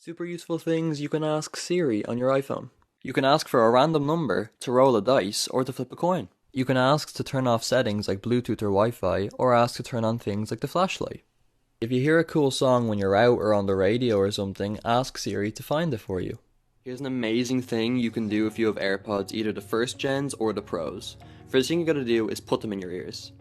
Super useful things you can ask Siri on your iPhone. You can ask for a random number to roll a dice or to flip a coin. You can ask to turn off settings like Bluetooth or Wi-Fi, or ask to turn on things like the flashlight. If you hear a cool song when you're out or on the radio or something, ask Siri to find it for you. Here's an amazing thing you can do if you have AirPods, either the first gens or the Pros. First thing you gotta do is put them in your ears.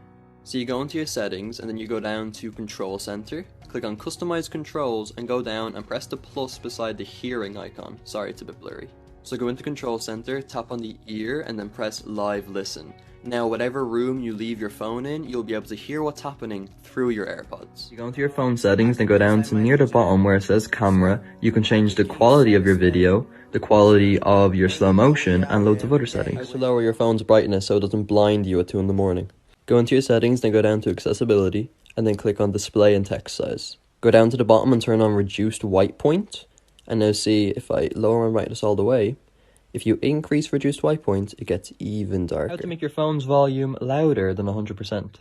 So you go into your settings and then you go down to Control Center, click on Customize Controls and go down and press the plus beside the hearing icon. Sorry, it's a bit blurry. So go into Control Center, tap on the ear and then press Live Listen. Now whatever room you leave your phone in, you'll be able to hear what's happening through your AirPods. You go into your phone settings, then go down to near the bottom where it says camera. You can change the quality of your video, the quality of your slow motion, and loads of other settings. How to lower your phone's brightness so it doesn't blind you at 2 in the morning. Go into your settings, then go down to accessibility, and then click on display and text size. Go down to the bottom and turn on reduced white point, and now see if I lower my brightness all the way, if you increase reduced white point, it gets even darker. How to make your phone's volume louder than 100%.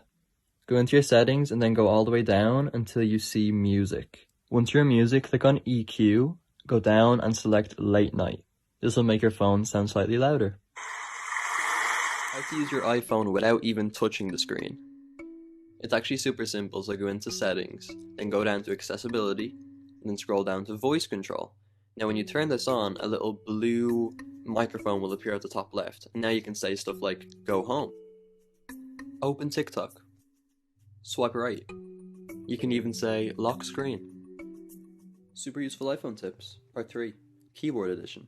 Go into your settings and then go all the way down until you see music. Once you're in music, click on EQ, go down and select late night. This will make your phone sound slightly louder. How to use your iPhone without even touching the screen. It's actually super simple, so go into settings, then go down to accessibility, and then scroll down to voice control. Now when you turn this on, a little blue microphone will appear at the top left. And now you can say stuff like, go home, open TikTok, swipe right. You can even say, lock screen. Super useful iPhone tips, part 3, keyboard edition.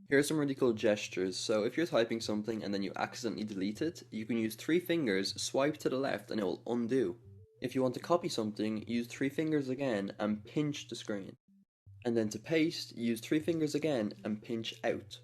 Here are some really cool gestures. So if you're typing something and then you accidentally delete it, you can use 3 fingers, swipe to the left and it will undo. If you want to copy something, use 3 fingers again and pinch the screen. And then to paste, use 3 fingers again and pinch out.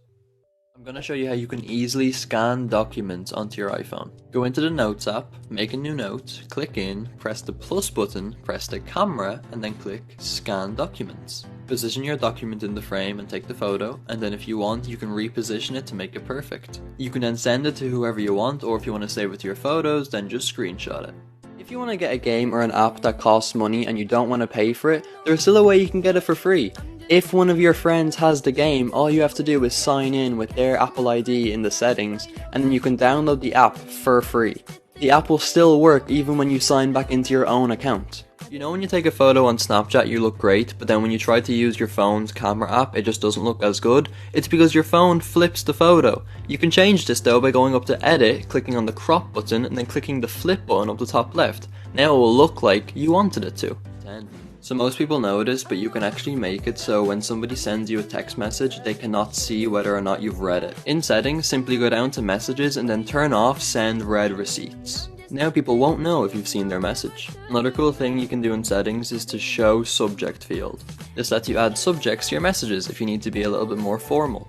I'm going to show you how you can easily scan documents onto your iPhone. Go into the Notes app, make a new note, click in, press the plus button, press the camera, and then click Scan Documents. Position your document in the frame and take the photo, and then if you want, you can reposition it to make it perfect. You can then send it to whoever you want, or if you want to save it to your photos, then just screenshot it. If you want to get a game or an app that costs money and you don't want to pay for it, there's still a way you can get it for free. If one of your friends has the game, all you have to do is sign in with their Apple ID in the settings, and then you can download the app for free. The app will still work even when you sign back into your own account. You know when you take a photo on Snapchat you look great, but then when you try to use your phone's camera app it just doesn't look as good? It's because your phone flips the photo. You can change this though by going up to edit, clicking on the crop button, and then clicking the flip button up the top left. Now it will look like you wanted it to. 10. So most people know this, but you can actually make it so when somebody sends you a text message, they cannot see whether or not you've read it. In settings, simply go down to messages and then turn off send read receipts. Now people won't know if you've seen their message. Another cool thing you can do in settings is to show subject field. This lets you add subjects to your messages if you need to be a little bit more formal.